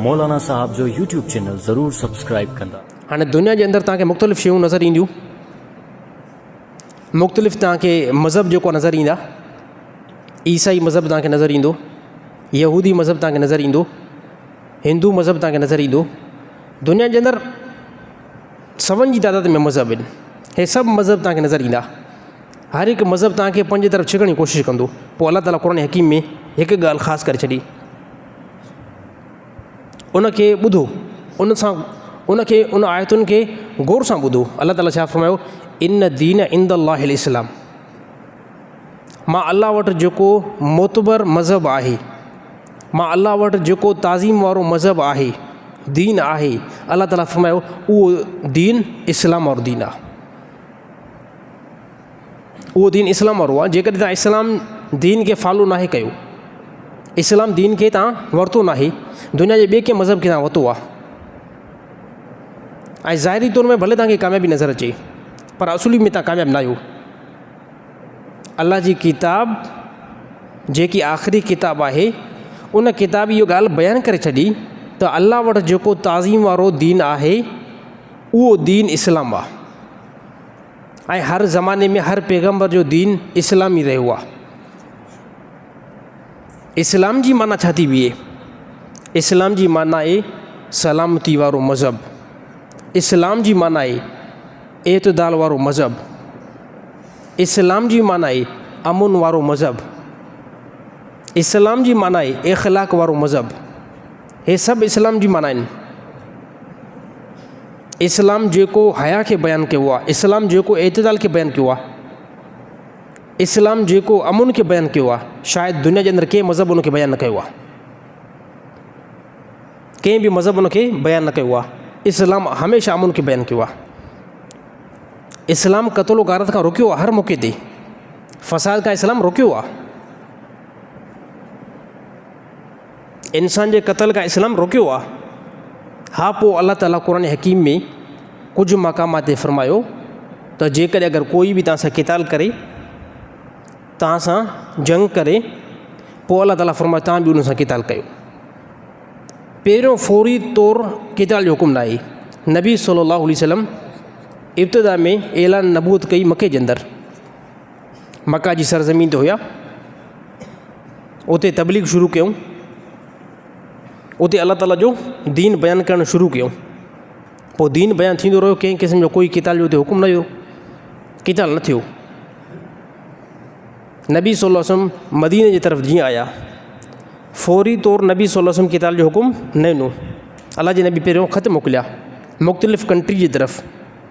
मौलाना साहब जो YouTube channel ज़रूर subscribe कंदा। हाँ दुनिया के अंदर तक मुख्तलिफ़ शयूं नज़र ईंदियूं, मुख्तलिफ़ तव्हांखे मज़हब जेको नज़र ईंदा। ईसाई मज़हब तव्हांखे नज़र ईंदो, यहूदी मज़हब तव्हांखे नज़र ईंदो, हिंदू मज़हब तव्हांखे नज़र ईंदो। दुनिया के अंदर सवनि जी तादाद में मज़हब आहिनि। हे सभु मज़हब तव्हांखे नज़र ईंदा। हर हिकु मज़हब तव्हांखे पंहिंजे तरफ़ छिकण जी कोशिशि कंदो। पोइ अलाह ताला क़ुरान हकीम में हिकु ॻाल्हि ख़ासि करे छॾी, उनखे ॿुधो, उनखे उन आयतुनि खे गौर सां ॿुधो। अलाह ताला छा फ़रमायो, इन दीन इंदल्लाहिल इस्लाम। मां अलाह वटि जेको मोतबर मज़हब आहे, मां अलाह वटि जेको ताज़ीम वारो मज़हब आहे, दीन आहे, अलाह ताला फ़रमायो उहो दीन इस्लाम वारो दीन आहे। उहो दीन इस्लाम वारो आहे। जेकॾहिं तव्हां इस्लाम दीन खे फॉलो नाहे कयो, इस्लाम दीन खे तव्हां वरितो नाहे, दुनिया जे ॿिए कंहिं मज़हब खे तव्हां वरितो आहे, ऐं ज़ाहिरी तौर में भले तव्हांखे कामयाबी नज़र अचे, पर असुली में तव्हां कामयाबु न आहियो। अल्लाह जी किताब जेकी आख़िरी किताब आहे, उन किताब इहो ॻाल्हि बयानु करे छॾी त अल्लाह वटि जेको ताज़ीम वारो दीन आहे उहो दीन इस्लाम आहे। ऐं हर ज़माने में हर पैगम्बर जो दीन इस्लाम ई रहियो आहे। इस्लाम जी माना छा थी बीहे? इस्लाम जी माना आहे सलामती वारो मज़हब। इस्लाम जी माना आहे एतदाल वारो मज़हब। इस्लाम जी माना आहे अमुन वारो मज़हब। इस्लाम जी माना आहे इख़लाक़ वारो मज़हब। हे सभु इस्लाम जी माना आहिनि। इस्लाम जेको हया खे बयानु कयो आहे, इस्लाम जेको एतदाल खे बयानु कयो आहे, इस्लाम जेको अमुन खे बयानु कयो आहे, शायदि दुनिया जे अंदरि कंहिं मज़हब उनखे बयानु न कयो आहे। कंहिं बि मज़हब उनखे बयानु न कयो आहे। इस्लाम हमेशह अमुन खे बयानु कयो आहे। इस्लाम क़त्लो गारत खां रोकियो आहे, हर मौक़े ते फ़साद खां इस्लाम रोकियो आहे। इंसान जे क़त्ल खां इस्लाम रोकियो आहे। हा, पोइ अलाह ताला क़ुरान हकीम में कुझु मक़ामात ते फ़रमायो त जेकॾहिं अगरि कोई बि तव्हां सां क़िताल करे, तव्हां सां जंग करे, पोइ अलाह ताला फ़रमायो तव्हां बि उन सां क़िताल कयो। पहिरियों फौरी तौर क़िताल जो हुकुम न आहे। नबी सल्लल्लाहु अलैहि वसल्लम इब्तिदा में ऐलान नबूत कई मके जे अंदरि, मक्का जी सरज़मीन ते हुया, उते तबलीग शुरू कयूं, उते अलाह ताला जो दीन बयानु करणु शुरू कयूं। पोइ दीन बयानु थींदो रहियो, कंहिं क़िस्म जो कोई क़िताल जो उते हुकुम न हुयो, क़िताल न थियो। नबी सल्लल्लाहु अलैहि वसल्लम मदीने जी तरफ़ जीअं आया, फौरी तौर नबी सल्लल्लाहु अलैहि वसल्लम क़िताल जो हुकुम न ॾिनो। अलाह जे नबी पहिरियों ख़त मोकिलिया, मुख़्तलिफ़ कंट्री जी तरफ़,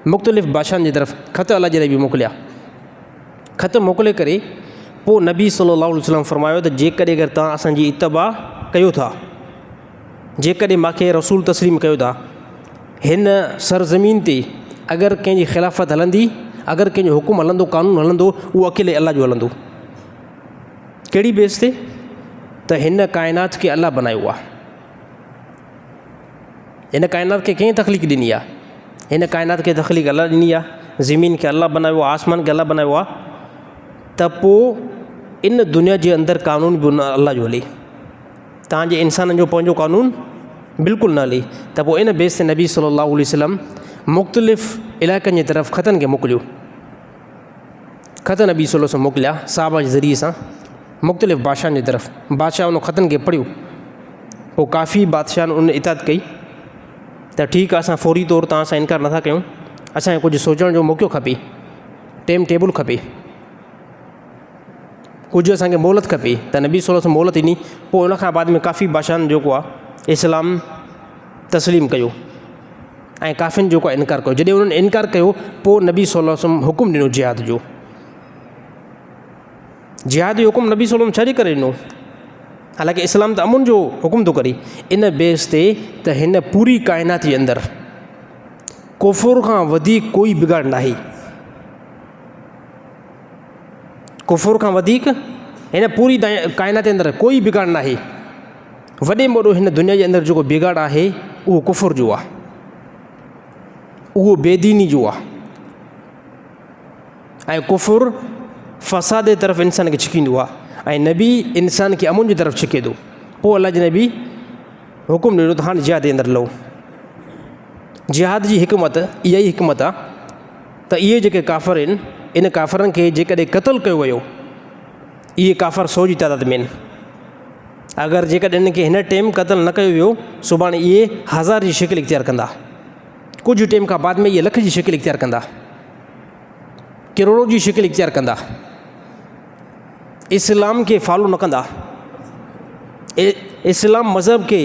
मुख़्तलिफ़ भाषाउनि जी तरफ़ ख़त अलाह जे नबी मोकिलिया। ख़त मोकिले करे पोइ नबी सल्लल्लाहु अलैहि वसल्लम फ़रमायो त जेकॾहिं अगरि तव्हां असांजी इत्तबा कयो था, जेकॾहिं मूंखे रसूल तस्लीम कयो था, हिन सरज़मीन ते अगरि कंहिंजी ख़िलाफ़त हलंदी, अगरि कंहिंजो हुकुम हलंदो, क़ानून हलंदो, उहो अकेले अलाह जो हलंदो। कहिड़ी बेस ते? त हिन काइनात खे अलाह बनायो आहे। हिन काइनात खे कंहिं तख़लीक़ ॾिनी आहे? हिन काइनात खे तख़लीक़ अलाह ॾिनी आहे। ज़मीन खे अलाह बनायो आहे, आसमान खे अलाह बनायो आहे। त पोइ इन दुनिया जे अंदरि क़ानून बि उन अलाह जो हले। तव्हांजे इंसाननि जो पंहिंजो क़ानून बिल्कुलु न हले। त पोइ इन बेस ते नबी सल्लल्लाहु अलैहि वसल्लम मुख़्तलिफ़ इलाइक़नि जी तरफ़ ख़तनि खे मोकिलियो। ख़त नबी सल्लल्लाहु अलैहि वसल्लम मोकिलिया साहबा जे ज़रिए सां मुख़्तलिफ़ बादशाहनि जी तरफ़। बादशाह उन ख़तनि खे पढ़ियो। पोइ काफ़ी बादशाहनि उन इताद कई त ठीकु आहे, असां फौरी तौर तव्हां सां इनकार नथा कयूं, असांखे कुझु सोचण जो मौक़ो खपे, टाइम टेबल खपे, कुझु असांखे मोहलत खपे। त नबी सल्लल्लाहु अलैहि वसल्लम मोहलत ॾिनी। पोइ उन खां बाद में काफ़ी बादशाहनि जेको आहे इस्लाम तस्लीम कयो ऐं काफ़िनि जेको आहे इनकार कयो। जॾहिं उन्हनि इनकार कयो, पोइ नबी सल्लल्लाहु अलैहि वसल्लम हुकुम ॾिनो जिहाद जो। जिहाद जो हुकुम नबी सल्लल्लाहु अलैहि वसल्लम छॾे करे ॾिनो, हालांकि इस्लाम त अमुन जो हुकुम थो करे। इन बेस ते त हिन पूरी काइनात जे अंदरि कुफुर खां वधीक कोई बिगाड़ न आहे। कुफुर खां वधीक हिन पूरी काइनात जे अंदरि कोई बिगाड़ न आहे। वॾे में वॾो हिन दुनिया जे अंदरि जेको बिगाड़ आहे उहो कुफुर जो आहे, उहो बेदीनी जो आहे। ऐं कुफुर फ़साद जे तरफ़ इंसान खे छिकींदो आहे, ऐं नबी इंसान खे अमुन जी तरफ़ छिके थो। पोइ अलाह जे नबी हुकुम ॾिनो त हाणे जिहाद जे अंदरि लहो। जिहाद जी हिकमत इहा ई हिकमत आहे त इहे जेके काफ़र आहिनि, इन काफ़रनि खे जेकॾहिं क़तलु कयो वियो, इहे काफ़र 100 जी तादाद में आहिनि। अगरि जेकॾहिं इनखे हिन टाइम क़तलु न कयो वियो, सुभाणे इहे 1000 जी शिकिल इख़्तियार कंदा, कुझु टाइम खां बाद में इहे लख जी शिकिल इख़्तियार कंदा, करोड़ों जी शिकिल इख़्तियार कंदा, इस्लाम खे फॉलो न कंदा, इस्लाम मज़हब खे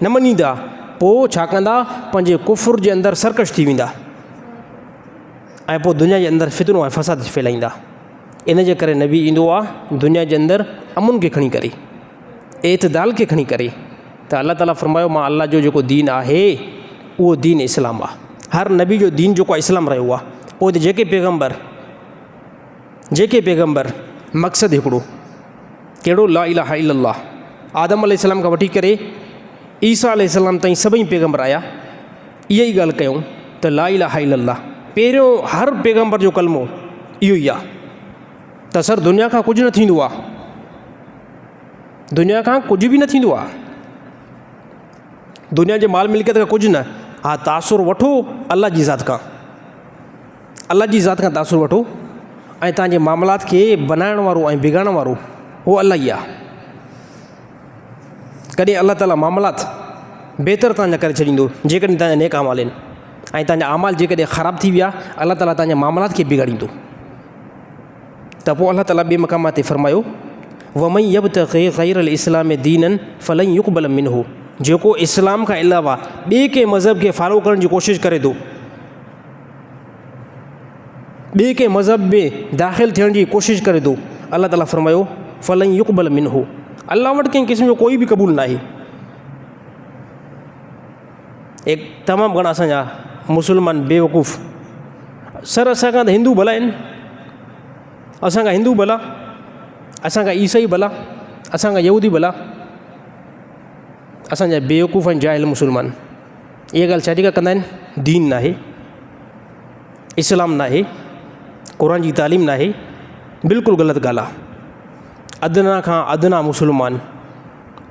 न मञींदा, पोइ छा कंदा, पंहिंजे कुफ़ुर जे अंदरि सरकश थी वेंदा ऐं पोइ दुनिया जे अंदरि फितनो ऐं फ़साद फैलाईंदा। इन जे करे नबी ईंदो आहे दुनिया जे अंदरि अमुन खे खणी करे, एतदाल खे खणी करे। त अल्लाह ताला फरमायो, मां अल्लाह जो जेको दीन आहे उहो दीन इस्लाम आहे। हर नबी जो दीन जेको आहे इस्लाम रहियो आहे। पोइ त जेके पैगम्बर मक़सदु हिकिड़ो कहिड़ो, ला इलाहा इल्लल्लाह। आदम अलैहिस्सलाम खां वठी करे ईसा अलैहिस्सलाम ताईं सभई पैगम्बर आया, इहा ई ॻाल्हि कयूं त ला इलाहा इल्लल्लाह। पहिरियों हर पैगम्बर जो कलमो इहो ई आहे त सर दुनिया खां कुझु न थींदो आहे, दुनिया खां कुझु बि न थींदो आहे, दुनिया जे माल मिल्कियत खां कुझु न। हा, तासुर वठो अल्लाह जी ज़ात खां, अल्लाह जी ज़ात खां तासुर वठो, ऐं तव्हांजे मामलात खे बनाइण वारो ऐं बिगाड़ण वारो उहो अल्लाह ई आहे। कॾहिं अल्लाह ताला मामलात बहितर तव्हां न करे छॾींदो जेकॾहिं तव्हांजा नेक अमाल आहिनि, ऐं तव्हांजा अमाल जेकॾहिं ख़राबु थी विया, अल्लाह ताला तव्हांजे मामलात खे बिगाड़ींदो। त पोइ अल्लाह ताला ॿिए मक़ाम ते फरमायो, वमन यब्तग़ी ग़ैरल इस्लाम दीनन फलन युक़बल मिन्हु। जेको इस्लाम खां अलावा ॿिए कंहिं मज़हब खे फॉलो करण जी कोशिशि करे थो, ॿिए कंहिं मज़हब में दाख़िल थियण जी कोशिशि करे थो, अल्लाह ताला फरमायो फलन युक़बल मिन्हु। अल्लाह वटि कंहिं क़िस्म जो कोई बि क़बूल न आहे। तमामु घणा असांजा मुस्लमान बेवकूफ़, सर असांखां त हिंदू भला आहिनि, असांखां हिंदू भला, असांखां ईसाई भला, असांखां यहूदी भला, असांजा बेवकूफ़ आहिनि जाहिल मुस्लमान। इहा ॻाल्हि छाजी का कंदा आहिनि, दीन न आहे, इस्लाम न आहे, क़ुर जी तालीम न आहे, बिल्कुलु ग़लति ॻाल्हि आहे। अदना खां अदना मुस्लमान,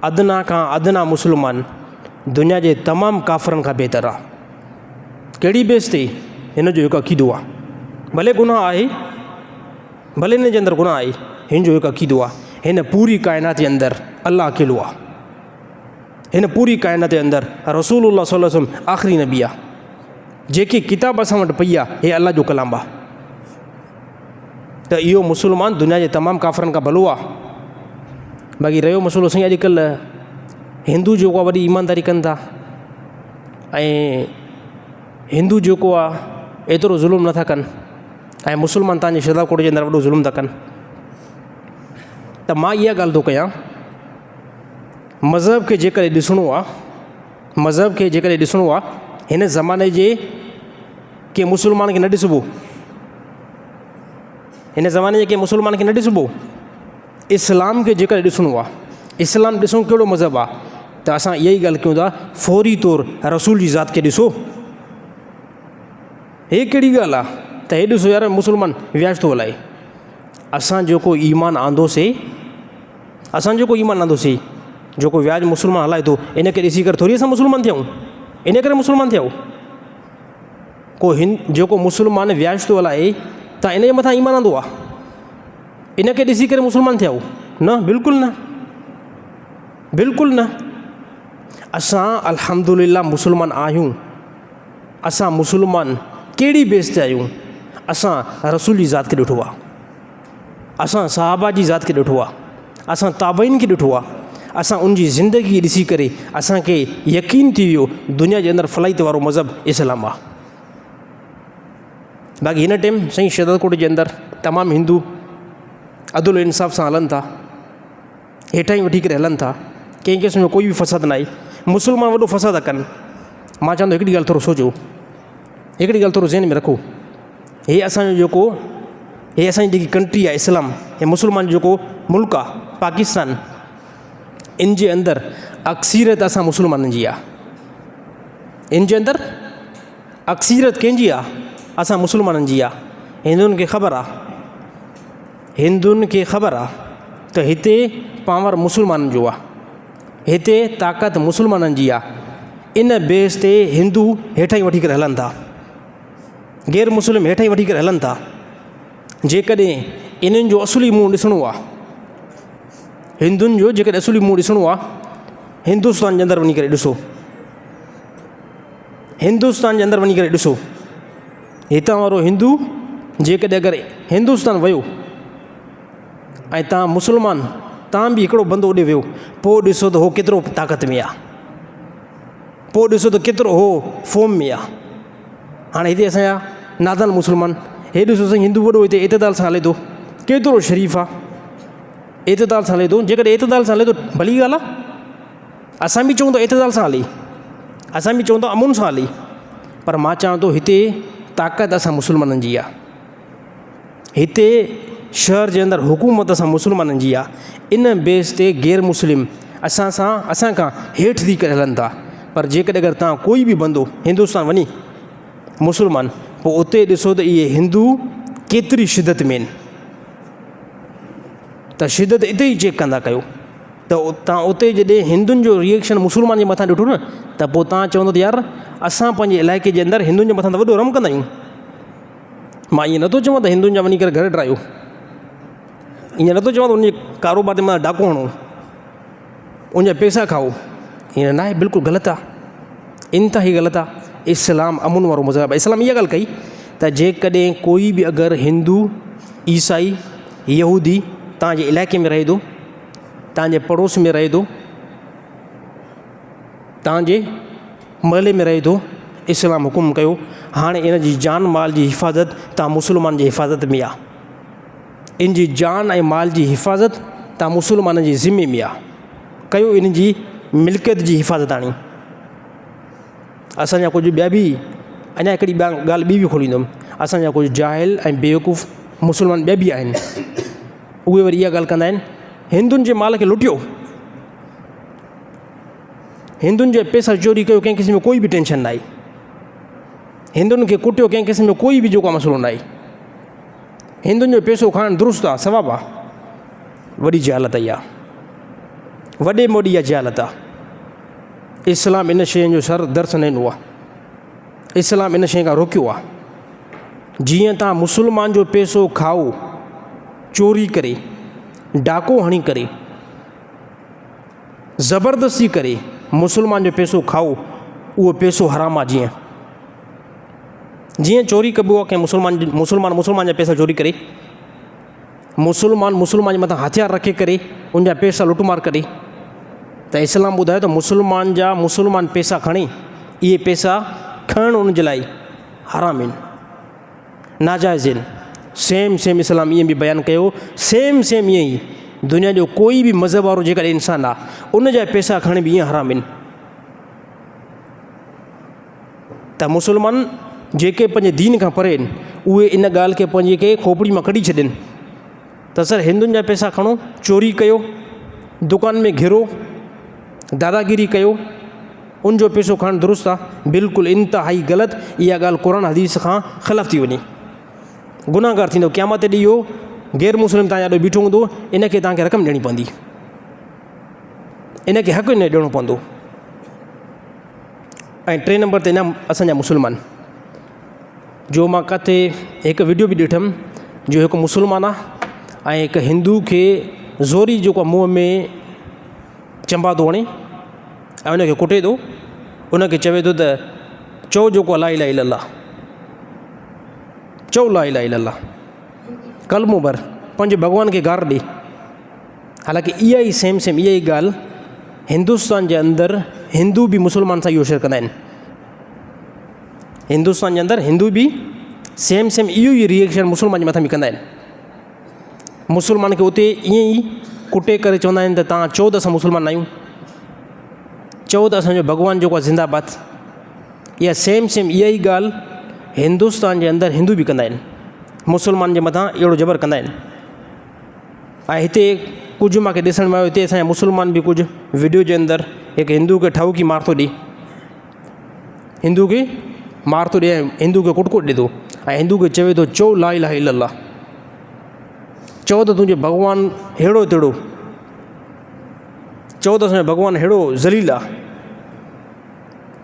अदना खां अदना मुस्लमान दुनिया जे तमामु काफ़रनि खां बहितर आहे। कहिड़ी बेस ते? हिन जो हिकु अक़ीदो आहे, भले गुनाह आहे, भले हिन जे अंदरि गुनाह आहे, हिन जो हिकु अक़ीदो आहे, हिन पूरी काइनात जे अंदरि अल्लाह अकेलो आहे, हिन पूरी काइनात जे अंदरि रसूलुल्लाह सल्लल्लाहु अलैहि वसल्लम आख़िरी नबी आहे, जेकी किताब असां वटि पई आहे हे अल्लाह जो कलाम आहे। त इहो मुस्लमान दुनिया जे तमामु काफ़रनि खां भलो आहे। बाक़ी रहियो मसइलो साईं, अॼुकल्ह हिंदू जेको आहे वॾी ईमानदारी कनि था, ऐं हिंदू जेको आहे एतिरो ज़ुल्म नथा कनि, ऐं मुस्लमान तव्हांजे शहदाकोट जे अंदरि वॾो ज़ुल्म था कनि। त मां इहा ॻाल्हि थो कयां, मज़हब खे जेकॾहिं ॾिसणो आहे, मज़हब खे जेकॾहिं ॾिसणो आहे, हिन ज़माने जे के मुस्लमान खे न ॾिसबो, हिन ज़माने जे के मुस्लमान खे न ॾिसबो, इस्लाम खे जेकॾहिं ॾिसणो आहे, इस्लाम ॾिसूं कहिड़ो मज़हब आहे, त असां इहा ई ॻाल्हि कयूं था, फौरी तौरु रसूल जी ज़ात खे ॾिसो। हे कहिड़ी ॻाल्हि आहे त हे ॾिसो यार मुस्लमान व्याज थो हलाए। असां जेको ईमान आंदोसीं, असां जेको ईमान आंदोसीं, जेको व्याज मुस्लमान हलाए थो, इन खे ॾिसी करे थोरी असां मुस्लमान थियूं, इन करे मुस्लमान थियूं। को जेको मुस्लमान व्याज थो हलाए त इन जे मथां ईमान आंदो आहे, इन खे ॾिसी करे मुस्लमान थियूं? न, बिल्कुलु न, बिल्कुलु न। असां अल्हम्दुलिल्लाह मुस्लमान आहियूं। असां मुस्लमान कहिड़ी बेस ते आहियूं? असां रसूल जी ज़ात खे ॾिठो आहे, असां सहाबा जी ज़ात खे ॾिठो आहे, असां ताबईन खे ॾिठो आहे, असां उनजी ज़िंदगी ॾिसी करे असांखे यकीन थी वियो दुनिया जे अंदरि फलाइत वारो मज़हब इस्लाम आहे। बाक़ी हिन टाइम साईं शहदाकोट जे अंदरि तमामु हिंदू अदल इंसाफ़ सां हलनि था, हेठां ई वठी करे हलनि था, कंहिं क़िस्म जो कोई बि फ़साद न आहे। मुस्लमान वॾो फ़साद था कनि। मां चवंदो हिकिड़ी ॻाल्हि थोरो सोचो, हिकिड़ी ॻाल्हि थोरो ज़हन में रखो, हे असांजो जेको, हे असांजी जेकी कंट्री आहे इस्लाम, हे मुस्लमान जेको मुल्क आहे पाकिस्तान, इन जे अंदरि अक्सीरत असां मुस्लमाननि जी आहे। इन जे अंदरि अक्सीरत कंहिंजी आहे? असां मुस्लमाननि जी आहे। हिंदुनि खे ख़बर आहे, हिंदुनि खे ख़बर आहे त हिते पावर मुस्लमाननि जो आहे, हिते ताक़त मुस्लमाननि जी आहे, इन बेस ते हिंदू हेठां ई वठी करे हलनि था, गैर मुस्लिम हेठां ई वठी करे हलनि था। जेकॾहिं इन्हनि जो असुली मुंहुं ॾिसणो आहे, हिंदुनि जो जेकॾहिं असुली मुंहुं ॾिसणो आहे, हिंदुस्तान जे अंदरि वञी करे ॾिसो, हिंदुस्तान जे अंदरि वञी करे ॾिसो। हितां वारो हिंदू जेकॾहिं अगरि हिंदुस्तान वियो ऐं तव्हां मुस्लमान, तव्हां बि हिकिड़ो बंदो ओॾे वियो, पोइ ॾिसो त हो केतिरो ताक़त में आहे, पोइ ॾिसो त केतिरो हो फॉर्म में आहे। हाणे हिते असांजा नादान मुस्लमान, हे ॾिसो साईं हिंदू वॾो हिते एतदाल सां हले थो, केतिरो शरीफ़ आहे, एतदाल सां हले थो। जेकॾहिं एतदाल सां हले थो भली ॻाल्हि आहे, असां बि चऊं था एतदाल सां हले, असां बि चऊं था अमुन सां हले, पर मां चवां थो हिते ताक़त असां मुस्लमाननि जी आहे, हिते शहर जे अंदरि हुकूमत असां मुस्लमाननि जी आहे। इन बेस ते गैर मुस्लिम असां खां हेठि थी करे हलनि था। पर जेकॾहिं अगरि तव्हां कोई बि बंदो हिंदुस्तान वञी मुस्लमान, पोइ उते ॾिसो त इहे हिंदू केतिरी शिदत में आहिनि, त शिदत हिते ई चेक कंदा कयो। त तव्हां उते जॾहिं हिंदुनि जो रिएक्शन मुस्लमान जे मथां ॾिठो न, त पोइ तव्हां चवंदो त यार असां पंहिंजे इलाइक़े जे अंदरि हिंदुनि जे मथां त वॾो रम कंदा आहियूं। मां ईअं नथो चवां त हिंदुनि जा वञी करे घर ड्रायो, ईअं नथो चवां त उनजे कारोबार ते मां डाको हणो, उनजा पैसा खाओ, ईअं न आहे, बिल्कुलु ग़लति आहे, इंतिहाई ग़लति आहे। इस्लाम अमुन वारो मज़हब आहे। इस्लाम इहा ॻाल्हि कई त जेकॾहिं कोई बि अगरि हिंदू, ईसाई, यहूदी तव्हांजे इलाइक़े में रहे थो, तव्हांजे पड़ोस में रहे थो, तव्हांजे महले में रहे थो, इस्लाम हुकुम कयो हाणे इन जी जान माल जी हिफ़ाज़त तव्हां मुस्लमान जी हिफ़ाज़त में आहे, इन जी जान ऐं माल जी हिफ़ाज़त तव्हां मुस्लमाननि जी ज़िमे में आहे, कयो इन जी मिल्कियत जी हिफ़ाज़त आणी। असांजा कुझु ॿिया बि, अञा हिकिड़ी ॻाल्हि ॿी बि खोलींदुमि, असांजा कुझु जाहिल ऐं बेवकूफ़ मुस्लमान ॿिया बि आहिनि, उहे वरी इहा ॻाल्हि कंदा आहिनि हिंदुनि जे माल खे लुटियो, हिंदुनि जे पैसा चोरी कयो, कंहिं क़िस्म जो कोई बि टेंशन न आहे, हिंदुनि खे कुटियो, कंहिं क़िस्म जो कोई बि जेको मसइलो न आहे, हिंदुनि जो पैसो खाइणु दुरुस्त आहे, सवाबु आहे। वॾी जहालत इहा, वॾे मोॾी इहा जहालत आहे। इस्लाम इन शयुनि जो सर दर्स न ॾिनो आहे, इस्लाम इन शइ खां रोकियो आहे। जीअं तव्हां मुस्लमान जो पैसो खाओ, चोरी करे, डाको हणी करे, ज़बरदस्ती करे मुस्लमान जो पैसो खाओ, उहो पैसो हराम आहे। जीअं चोरी कबो आहे, कंहिं मुस्लमान जा पैसा चोरी करे, मुस्लमान जे मथां हथियार रखे करे उनजा पैसा लुटमार करे, त इस्लाम ॿुधायो त मुस्लमान पैसा खणे, इहे पैसा खणणु उन जे लाइ हराम आहिनि, नाजाइज़ आहिनि। सेम इस्लाम ईअं बि बयानु कयो, सेम ईअं ई दुनिया जो कोई बि मज़हब वारो जेकॾहिं इंसानु आहे, उन जा पैसा खणे बि ईअं हराम आहिनि। त मुस्लमान जेके पंहिंजे दीन खां परे आहिनि, उहे इन ॻाल्हि खे पंहिंजे खे खोपड़ी मां कढी छॾनि त सर हिंदुनि जा पैसा खणो, चोरी कयो, दुकान में घिरो, दादागिरी कयो, उनजो पैसो खणणु दुरुस्त आहे। बिल्कुलु इंतिहाई ग़लति। इहा ॻाल्हि क़ुरान हदीस खां ख़िलाफ़ु थी वञे, गुनाहगार थींदो। क़यामत ते इहो गैर मुस्लिम तव्हां ॾाढो बीठो हूंदो, इनखे तव्हांखे रक़म ॾियणी पवंदी, इनखे हक़ु न ॾियणो पवंदो। ऐं 3 नंबर ते न असांजा मुस्लमान, जो मां किथे हिकु वीडियो बि ॾिठुमि, जो हिकु मुस्लमान आहे ऐं हिकु हिंदू खे ज़ोरी जेको मुंहं में चंबा थो हणे ऐं उनखे कुटे थो, उनखे चवे थो त चओ जेको ला इलाहा इल्लल्लाह, चओ ला इलाहा इल्लल्लाह, कलमो भर, पंहिंजे भॻवान खे गार ॾे। हालांकि इहा ई सेम इहा ई ॻाल्हि हिंदुस्तान जे अंदरि हिंदू बि मुस्लमान सां इहो शेयर कंदा आहिनि। हिंदुस्तान जे अंदरि हिंदू बि सेम इहो ई रिएक्शन मुस्लमान जे मथां बि कंदा आहिनि। मुस्लमान खे उते ईअं ई कुटे करे चवंदा आहिनि त तव्हां चओ त असां मुस्लमान न आहियूं, चओ त असांजो भॻवानु जेको आहे ज़िंदाबाद। इहा सेम इहा ई ॻाल्हि हिंदुस्तान जे अंदरि हिंदू बि कंदा आहिनि, मुस्लमान जे मथां अहिड़ो जबर कंदा आहिनि। ऐं हिते कुझु मूंखे ॾिसण में आयो, हिते असांजा मुस्लमान बि कुझु वीडियो जे अंदरि हिकु हिंदू खे ठहकी मार थो ॾिए, हिंदू खे मार थो ॾिए, हिंदू खे कुटकुट ॾिए थो ऐं हिंदू खे चवे थो चओ ला इलाहा इल्लल्लाह, चओ त तुंहिंजो भॻवानु अहिड़ो तेड़ो, चओ चओ त असांजो भॻवानु अहिड़ो ज़लील आहे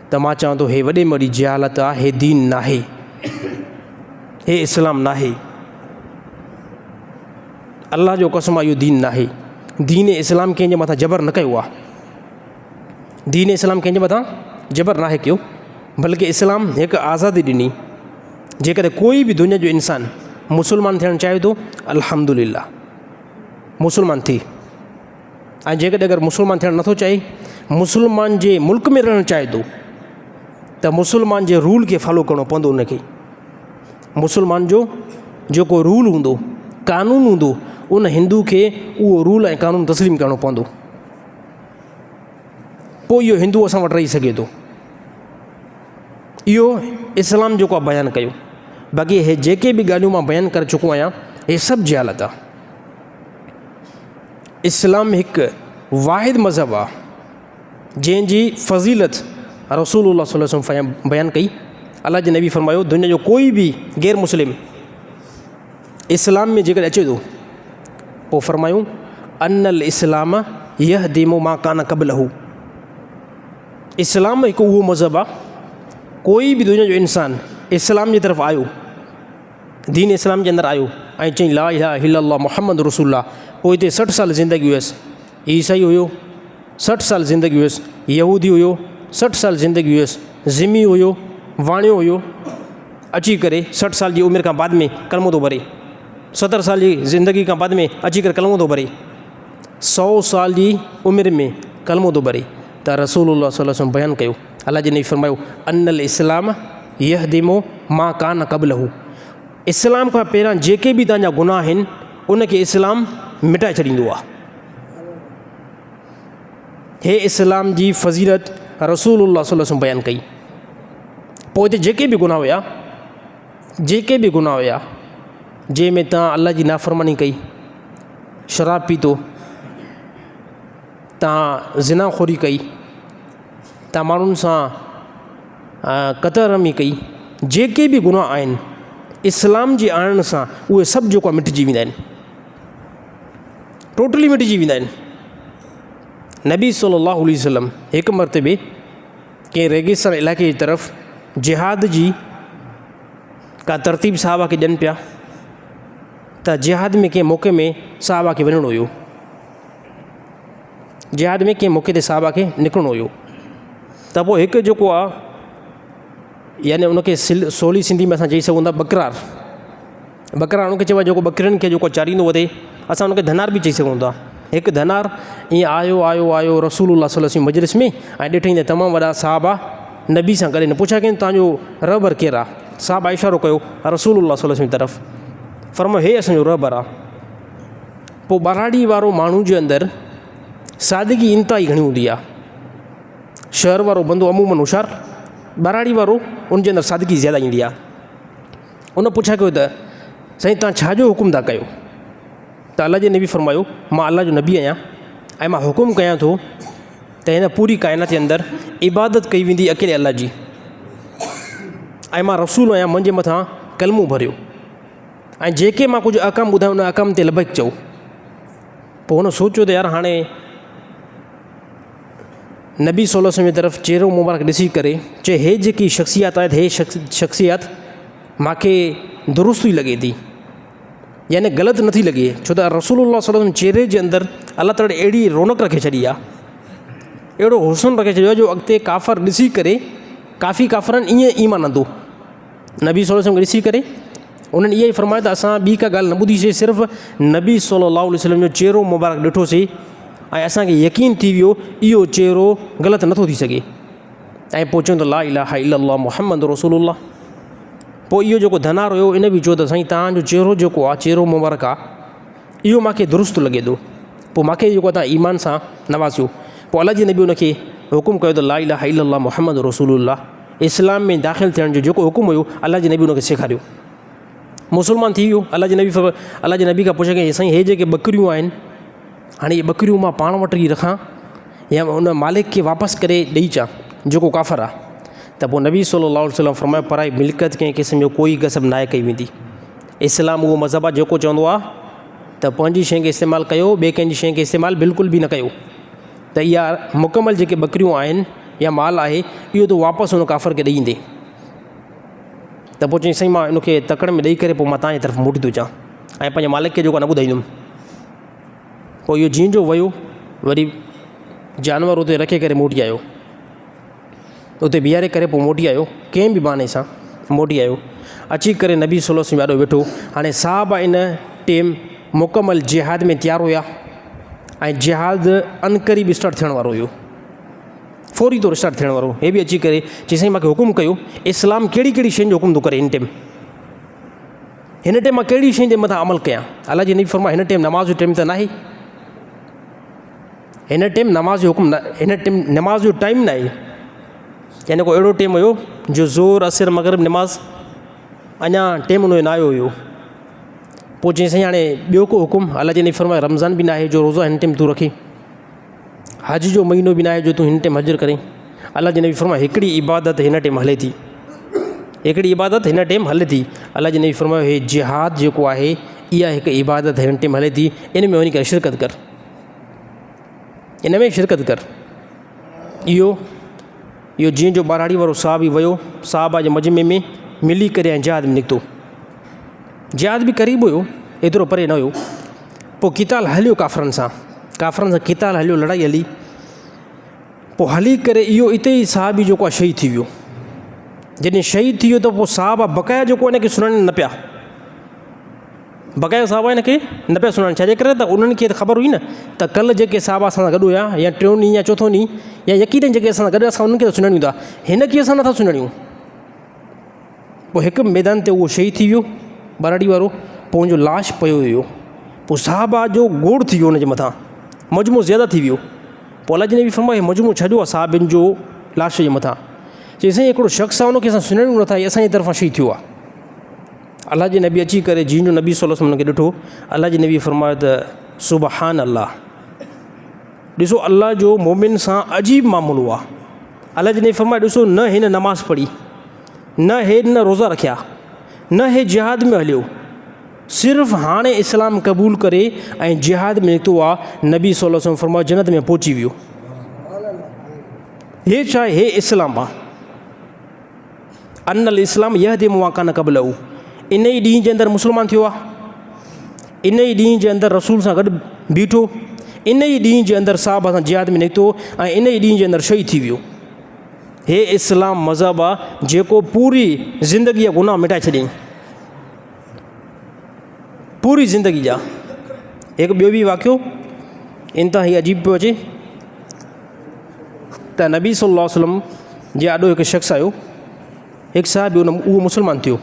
त मां चवां थो हे वॾे में वॾी जहालत आहे, हे दीन नाहे, हे इस्लाम नाहे। अलाह जो कसम आहे इहो दीन नाहे। दीन इस्लाम कंहिंजे मथां जबर न कयो आहे। दीन इस्लाम कंहिंजे मथां जबर नाहे कयो, बल्कि इस्लाम हिकु आज़ादी ॾिनी। जेकॾहिं कोई बि दुनिया जो इंसानु मुस्लमान थियणु चाहे थो, अल्हम्दुलिल्लाह मुस्लमान थी। ऐं जेकॾहिं अगरि मुस्लमान थियणु नथो चाहे, मुस्लमान जे मुल्क में रहणु चाहे थो, त मुस्लमान जे रूल खे फॉलो करिणो पवंदो। उनखे मुस्लमान जो जेको रूल हूंदो, कानून हूंदो, उन हिंदू खे उहो रूल ऐं कानून तस्लीम करिणो पवंदो। पोइ इहो हिंदू असां वटि रही सघे थो। इहो इस्लाम जेको आहे बयानु कयो। बाक़ी हे जेके बि ॻाल्हियूं मां बयानु करे चुको आहियां, हे सभु जहालत आहे। इस्लाम हिकु वाहिद मज़हब आहे जंहिंजी फ़ज़ीलत रसूलुल्लाह सल्लल्लाहु अलैहि वसल्लम बयानु कई। अल्लाह जे नबी फ़रमायो, दुनिया जो कोई बि गैर मुस्लिम इस्लाम में जेकॾहिं अचे थो, पोइ फ़रमायूं अनल इस्लाम यहदिमु मा कान क़ब्लहू। इस्लाम हिकु उहो मज़हब आहे, कोई बि दुनिया जो इंसानु इस्लाम जी तरफ़ आयो, दीन इस्लाम जे अंदरि आयो ऐं चई ला इलाहा इल्लल्लाह मुहम्मद रसूलुल्लाह, पोइ हिते 60 साल ज़िंदगी हुयसि, ईसाई हुयो 60 साल ज़िंदगी हुयसि, यहूदी हुयो 60 साल ज़िंदगी हुयसि, ज़िमी हुयो, वाणियो हुयो, अची करे 60 साल जी उमिरि खां बाद में कलमो थो भरे, 70 साल जी ज़िंदगी खां बाद में अची करे कलमो थो भरे, 100 साल जी उमिरि में कलमो थो भरे, त रसूलुल्लाह सल्लल्लाहु अलैहि वसल्लम बयानु कयो। अल्लाह जे नबी फ़रमायो अनल इस्लाम यहदिमु मा कान क़ब्लहू। इस्लाम खां पहिरां जेके बि तव्हांजा गुनाह आहिनि, उनखे इस्लाम मिटाए छॾींदो आहे। हे इस्लाम जी फ़ज़ीलत रसूलुल्लाह सल्लल्लाहु अलैहि वसल्लम बयानु कई। पोइ हिते जेके बि गुनाह हुया, जंहिंमें तव्हां अल्लाह जी नाफ़रमानी कई, शराब पीतो, तव्हां ज़िनाख़ोरी कई, तव्हां माण्हुनि सां क़तल रमी कई, जेके बि गुनाह आहिनि, इस्लाम जे आणण सां उहे सभु जेको आहे मिटिजी वेंदा आहिनि, टोटली मिटिजी वेंदा आहिनि। नबी सल्लल्लाहु अलैहि वसल्लम हिकु मरतबे कंहिं रेगिस्तान इलाइक़े जी तरफ़ जिहाद जी का तरतीब साहबा खे ॾियनि पिया, त जिहाद में कंहिं मौक़े में साहबा खे वञिणो हुयो, जिहाद में कंहिं मौक़े ते साहबा खे निकिरणो हुयो। त पोइ हिकु जेको आहे, यानी उनखे सवली सिंधी में असां चई सघूं था बकरार उनखे चइबो आहे जेको बकरियुनि खे जेको चारींदो वधे, असां उनखे धनार बि चई सघूं था। हिकु धनार ईअं आयो रसूलुल्लाह सल्लल्लाहु अलैहि वसल्लम मजलिस में, ऐं ॾिठईं त तमामु वॾा साहबा नबी सां गॾु पुछा कयनि तव्हांजो रहबर केरु आहे? साहबा इशारो कयो रसूलुल्लाह सल्लल्लाहु अलैहि वसल्लम तरफ़, फरमायो हे असांजो रहबर आहे। पोइ ॿराड़ी वारो माण्हू जे अंदरि सादगी इंतिहाई घणी हूंदी आहे। शहर वारो बंदो अमूमन होशियारु, ॿराड़ी वारो उनजे अंदरि सादगी ज़्यादा ईंदी आहे। उन पुछा कयो त साईं तव्हां छाजो हुकुम था कयो? त अल्लाह जे नबी फ़रमायो मां अल्लाह जो नबी आहियां ऐं मां हुकुम कयां थो त हिन पूरी काइनात जे अंदरि इबादत कई वेंदी अकेले अल्लाह जी, ऐं मां रसूल आहियां, मुंहिंजे मथां कलमो भरियो, ऐं जेके मां कुझु अहकाम ॿुधायो उन अहकाम ते लबैक चओ। पोइ हुन सोचियो त यार हाणे नबी सल्लल्लाहु अलैहि वसल्लम जी तरफ़ चहिरो मुबारक ॾिसी करे चए हे जेकी शख़्सियत आहे, हे शख़्सियत मूंखे दुरुस्त ई लॻे थी, यानी ग़लति नथी लॻे, छो त रसूलुल्लाह सल्लल्लाहु अलैहि वसल्लम चहिरे जे अंदरि अल्लाह ताला अहिड़ी रौनक रखे छॾी आहे, अहिड़ो हुस्न रखे छॾियो आहे जो अॻिते काफ़र ॾिसी करे, काफ़ी काफ़रनि ईअं ईमान आंदो नबी सल्लल्लाहु अलैहि वसल्लम ॾिसी करे। उन्हनि इहा ई फ़रमायो त असां ॿी का ॻाल्हि न ॿुधीसीं, सिर्फ़ु नबी सल्लल्लाहु अलैहि वसल्लम जो चहिरो मुबारक ॾिठोसीं ऐं असांखे यकीन थी वियो इहो चहिरो ग़लति नथो थी सघे, ऐं पोइ चवंदो ला इलाहा इल्लल्लाह मुहम्मद रसूलुल्लाह। पोइ इहो जेको धनार हुयो इन बि चयो त साईं तव्हांजो चहिरो जेको आहे, चहिरो मुबारक आहे, इहो मूंखे दुरुस्त लॻे थो। पोइ मूंखे जेको आहे तव्हां ईमान सां नवाज़ियो। पोइ अल्लाह जी नबी उनखे हुकुम कयो त ला इलाहा इल्लल्लाह मुहम्मद रसूलुल्लाह, इस्लाम में दाख़िल थियण जो जेको हुकुम हुयो अल्लाह जी नबी उनखे सेखारियो, मुस्लमान थी वियो। अल्लाह जे नबी खां पुछे कि साईं हे जेके ॿकरियूं आहिनि, हाणे इहे ॿकरियूं मां पाण वटि ई रखां या उन मालिक खे वापसि करे ॾेई अचां जेको काफ़र आहे? त पोइ नबी सल्लल्लाहु अलैहि वसल्लम फ़रमायो पराई मिल्कियत कंहिं क़िस्म जो कोई गसब नाहे कई वेंदी। इस्लाम उहो मज़हब आहे जेको चवंदो आहे त पंहिंजी शइ खे इस्तेमालु कयो, ॿिए कंहिंजी शइ खे इस्तेमालु बिल्कुलु बि न कयो। त इहा मुकमल जेके ॿकरियूं आहिनि या माल आहे इहो तूं वापसि हुन काफ़र खे ॾेई ईंदे। त पोइ चई साईं मां इनखे तकड़ में ॾेई करे पोइ मां तव्हांजी तरफ़ मोटी थो अचां ऐं पंहिंजे मालिक खे जेको न ॿुधाईंदुमि। पोइ इहो जीअं जो वियो वरी जानवर उते रखे करे मोटी आयो, उते बीहारे करे पोइ मोटी आयो, कंहिं बि बहाने सां मोटी आयो। अची करे नबी सल्लल्लाहु अलैहि वसल्लम ॾाढो वेठो। हाणे साहबा इन टेम मुकमल जिहाद में तयारु हुया ऐं जिहाद अनकरीब स्टार्ट थियण वारो हुयो, फौरी तौरु स्टार्ट थियण वारो। हे बि अची करे चई साईं मूंखे हुकुम कयो, इस्लाम कहिड़ी कहिड़ी शयुनि जो हुकुम थो करे हिन टाइम मां कहिड़ी शयुनि जे मथां अमल कयां। अलाह जी नबी फरमाए हिन टाइम नमाज़ जो टाइम त नाहे, हिन टाइम नमाज़ जो हुकुम न, हिन टाइम नमाज़ जो टाइम न आहे। यानी को अहिड़ो टाइम हुयो जो ज़ोर असर मग़रिब नमाज़ अञा टाइम हुनजो न आयो हुयो। पोइ चई साईं हाणे ॿियो को हुकुम, अलाह जी नबी फरमाए रमज़ान बि न आहे जो रोज़ा हिन टाइम तूं रखे, हज जो महीनो बि न आहे जो तूं हिन टाइम हज करें। अलाह जी नबी फरमाए हिकिड़ी इबादत हिन टाइम हले थी, हिकिड़ी इबादत हिन टाइम हले थी। अलाह जी नबी फरमायो हे जिहाद जेको आहे इहा हिकु इबादत हिन टाइम हले थी, इन में वञी करे शिरकत कर, इन में शिरकत कर। इहो जीअं जो ॿारहाड़ी वारो साहबी वियो, साहबा जे मजमे में मिली करे ऐं जिहाद में निकितो। जिहाद बि क़रीब हुयो, एतिरो परे न हुयो। पोइ क़िताल हलियो काफ़रनि सां क़िताल हलियो, लड़ाई हली। पोइ हली करे इहो इते ई साहबी जेको आहे शहीद थी वियो। जॾहिं शहीद थी वियो त पोइ साहबा बक़ाया जेको हिनखे सुञाणनि न पिया, बक़ाया साहबा हिनखे न पिया सुञाणनि। छाजे करे त उन्हनि खे त ख़बर हुई न त कल्ह जेके साहबा असां सां गॾु हुया या टियों ॾींहुं या चोथों ॾींहुं या यकीन जेके असां सां गॾु असां उन्हनि खे त सुञाणियूं था, हिन खे असां नथा सुञाणियूं। पोइ हिकु मैदान ते उहो शहीद थी वियो ॿारहाड़ी वारो। पोइ हुनजो लाश पियो हुयो। पोइ साहबा जो गोड़ थी वियो हुनजे मथां, मजमू ज़्यादा थी वियो। पोइ अलाह जी नबी फरमाए मजमू छॾियो आहे साहबिन जो लाश जे मथां। चई साईं हिकिड़ो शख़्स आहे हुनखे असां सुञाणियूं नथा, इहे असांजी तरफ़ां शहीद थियो आहे। अलाह जे नबी अची करे जीअं जो नबी सल्लल्लाहु अलैहि वसल्लम खे ॾिठो, अलाह जे नबी फरमायो त सुबहान अल्लाह, ॾिसो अल्लाह जो मोमिन सां अजीब मामलो आहे। अलाह जे नबी फरमायो ॾिसो न हिन नमाज़ पढ़ी, न हिन रोज़ा रखिया, न हे जिहाद में हलियो, सिर्फ़ु हाणे इस्लाम क़बूल करे ऐं जिहाद में निकितो आहे। नबी सल्लल्लाहु अलैहि वसल्लम फरमायो जन्नत में पहुची वियो। हे छा आहे? हे इस्लाम आहे। अनल इस्लाम यहदी मा कान क़बलहू, इन ई ॾींहं जे अंदरि मुस्लमान थियो आहे, इन ई ॾींहं जे अंदरि रसूल सां गॾु बीठो, इन ई ॾींहं जे अंदरि साहबा सां जिहाद में निकितो ऐं इन ई ॾींहं जे अंदरि शहीद थी वियो। हे इस्लाम मज़हब आहे जेको पूरी ज़िंदगी जा गुनाह मिटाए छॾियईं, पूरी ज़िंदगी जा। हिकु ॿियो बि वाक़ियो इंतिहाई अजीब पियो अचे त नबी सल्लल्लाहु अलैहि वसल्लम जे आॾो हिकु शख़्स आयो, हिकु साहिबु उहो मुस्लमान थियो।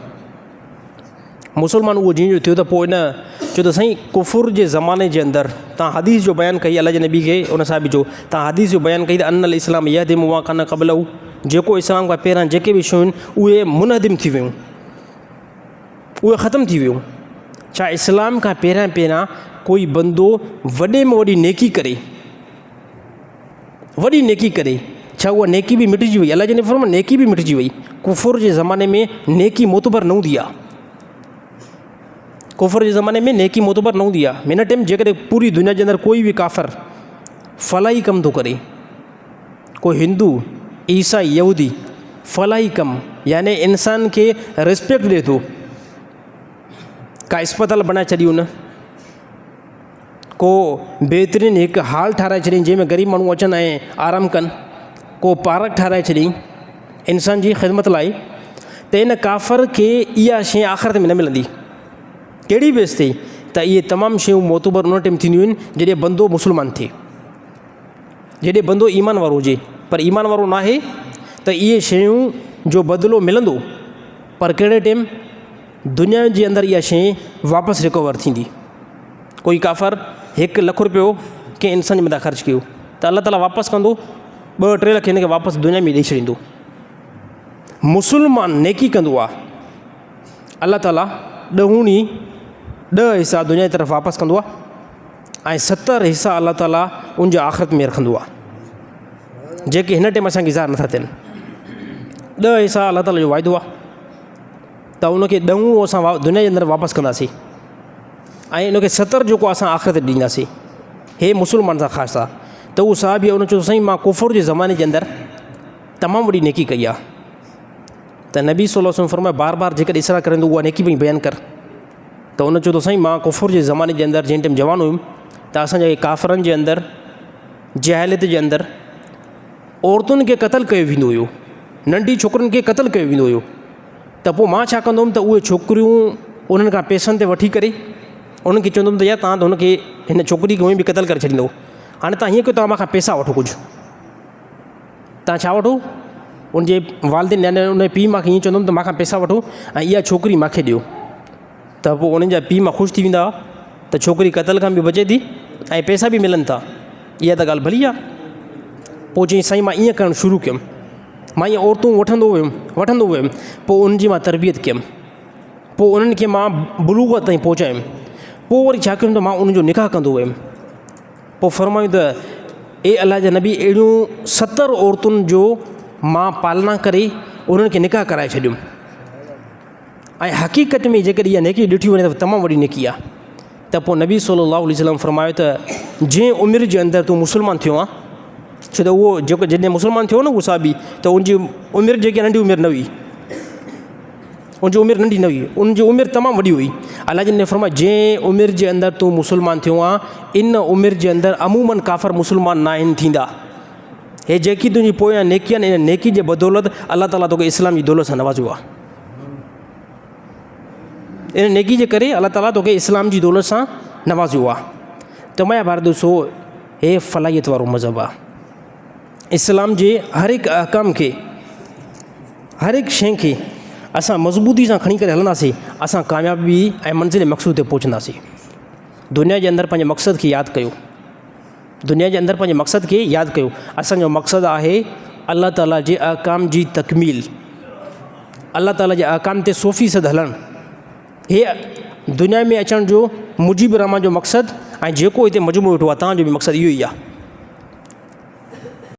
मुस्लमान उहो जीअं जो थियो त पोइ इन चयो त साईं कुफुर जे ज़माने जे अंदरि तव्हां हदीस जो बयानु कई, अलाह जे नबी खे उन साहिब जो तव्हां हदीस जो बयानु कई त अनल इस्लाम यहदी मा कान क़बलहू, जेको इस्लाम खां पहिरां जेके बि शयूं आहिनि उहे मुनहदिम थी वियूं, उहे ख़तमु थी वियूं। छा इस्लाम खां पहिरां कोई बंदो वॾे में वॾी नेकी करे, वॾी नेकी करे, छा उहा नेकी बि मिटिजी वई? अलाह जे नबी फरमायो नेकी बि मिटिजी वई। कुफुर जे ज़माने में नेकी मोतबर न हूंदी आहे, कुफर जे ज़माने में नेकी मोतबर न हूंदी आहे। हिन टाइम जेकॾहिं पूरी दुनिया जे अंदरि कोई बि काफ़र फलाही कमु थो करे, कोई हिंदू ईसाई यहूदी फलाही कमु यानी इंसान खे रिस्पेक्ट ॾिए थो, का अस्पताल बनाए छॾियूं न, को बहितरीनु हिकु हॉल ठाराए छॾियईं जंहिंमें ग़रीब माण्हू अचनि ऐं आराम कनि, को पार्क ठाराए छॾियईं इंसान जी ख़िदमत लाइ, त इन काफ़र खे इहा शइ आख़िरत में न मिलंदी। कहिड़ी बि हिते त इहे तमामु शयूं मोतबर उन टाइम थींदियूं आहिनि जॾहिं बंदो मुस्लमान थिए, जॾहिं बंदो ईमान वारो हुजे। पर ईमान वारो न आहे त इहे शयूं जो बदिलो मिलंदो, पर कहिड़े टाइम? दुनिया जे अंदरि इहा शइ वापसि रिकवर थींदी। कोई काफ़र 1 लख रुपियो कंहिं इंसान जे मथां ख़र्चु कयो त अल्लाह ताला वापसि कंदो, 2-3 लख हिन खे वापसि दुनिया में ॾेई छॾींदो। मुस्लमान नेकी कंदो आहे, अल्लाह ताला 10 हिसा दुनिया जी तरफ़ वापसि कंदो आहे ऐं 70 हिसा अल्लाह ताला उनजे आख़िरत में रखंदो आहे, जेके हिन टाइम असांखे ज़ाहिर नथा थियनि। 10 हिसा अल्लाह ताला जो वाइदो आहे त उनखे 10 असां दुनिया जे अंदरि वापसि कंदासीं ऐं इनखे 70 जेको असां आख़िरत ॾींदासीं। हे मुस्लमान सां ख़ासि आहे। त उहो साहिबी उन चयो साईं मां कुफर जे ज़माने जे अंदरि तमामु वॾी नेकी कई आहे। त नबी सल्लल्लाहु अलैहि वसल्लम फरमाए बार बार जेकॾहिं इसरा करे उहा नेकी पई बयानु कर। त उन चयो त साईं मां कुफर जे ज़माने जे अंदरि जंहिं टाइम जवान हुयुमि त असांजे काफ़रनि जे अंदरि जहालियत जे अंदरि औरतुनि खे क़तलु कयो वेंदो हुयो, नंढी छोकिरियुनि खे क़तलु कयो वेंदो हुयो। त पोइ मां छा कंदो हुउमि त उहे छोकिरियूं उन्हनि खां पैसनि ते वठी करे उन्हनि खे चवंदो हुउमि त यार तव्हां त हुनखे हिन छोकिरी खे उहे बि क़तलु करे छॾींदो। हाणे तव्हां हीअं कयो, तव्हां मूंखां पैसा वठो, कुझु तव्हां छा वठो, उनजे वालिदिन यानी उन पीउ मूंखे हीअं चवंदो हुउमि त मूंखां पैसा वठो ऐं इहा छोकिरी मूंखे ॾियो। त पोइ उन्हनि जा पीउ मां ख़ुशि थी वेंदा त छोकिरी क़तल खां बि बचे थी ऐं पैसा बि मिलनि था, इहा त ॻाल्हि भली आहे। पोइ चई साईं मां ईअं करणु शुरू कयुमि, मां ईअं औरतूं वठंदो हुयुमि, पोइ उनजी मां तरबियत कयुमि, पोइ उन्हनि खे मां बुलूगत ताईं पहुचायुमि। पोइ वरी छा कयुमि त मां उनजो निकाह कंदो हुयुमि। पोइ फरमायूं त ए अलाह जा नबी अहिड़ियूं 70 औरतुनि जो मां पालना करे उन्हनि खे निकाह कराए छॾियुमि। ऐं हक़ीक़त में जेकॾहिं इहा नेकी ॾिठी वञे त तमामु वॾी नेकी आहे। त पोइ नबी सल्लल्लाहु अलैहि वसल्लम फरमायो त जंहिं उमिरि जे अंदरि तूं मुस्लमान थियो आहे, छो त उहो जेको जॾहिं मुस्लमान थियो न उहो साहिबी, त उनजी उमिरि जेकी नंढी उमिरि न हुई, उनजी उमिरि नंढी न हुई, उनजी उमिरि तमामु वॾी हुई। अलाह जे ने फरमायो जंहिं उमिरि जे अंदरि तूं मुस्लमान थियो आहे, इन उमिरि जे अंदरि अमूमन काफ़र मुस्लमान न आहिनि थींदा। हे जेकी तुंहिंजी पोयां नेकी आहिनि, इन नेकी जे बदौलत अलाह ताला तोखे इस्लाम जी दौलत सां नवाज़ियो आहे। इन नेकी जे करे अलाह ताला तोखे इस्लाम जी दौलत सां नवाज़ियो आहे। त मुंहिंजा भाउर दोस्तो, हे फलाहियत वारो मज़हब आहे। इस्लाम जे हर हिकु अहकाम खे, हर हिकु शइ खे असां मज़बूती सां खणी करे हलंदासीं, असां कामयाबी ऐं मंज़िल मक़सूद ते पहुचंदासीं। दुनिया जे अंदरि पंहिंजे मक़सद खे यादि कयो, दुनिया जे अंदरि पंहिंजे मक़सद खे यादि कयो। असांजो मक़सदु आहे अलाह ताला जे अहकाम जी तकमील, अलाह ताला जे अहकाम ते 100% हलणु। हे दुनिया में अचण जो मुजीब रहमान जो मक़सदु ऐं जेको हिते मजमू वेठो आहे तव्हांजो बि मक़सदु इहो ई आहे।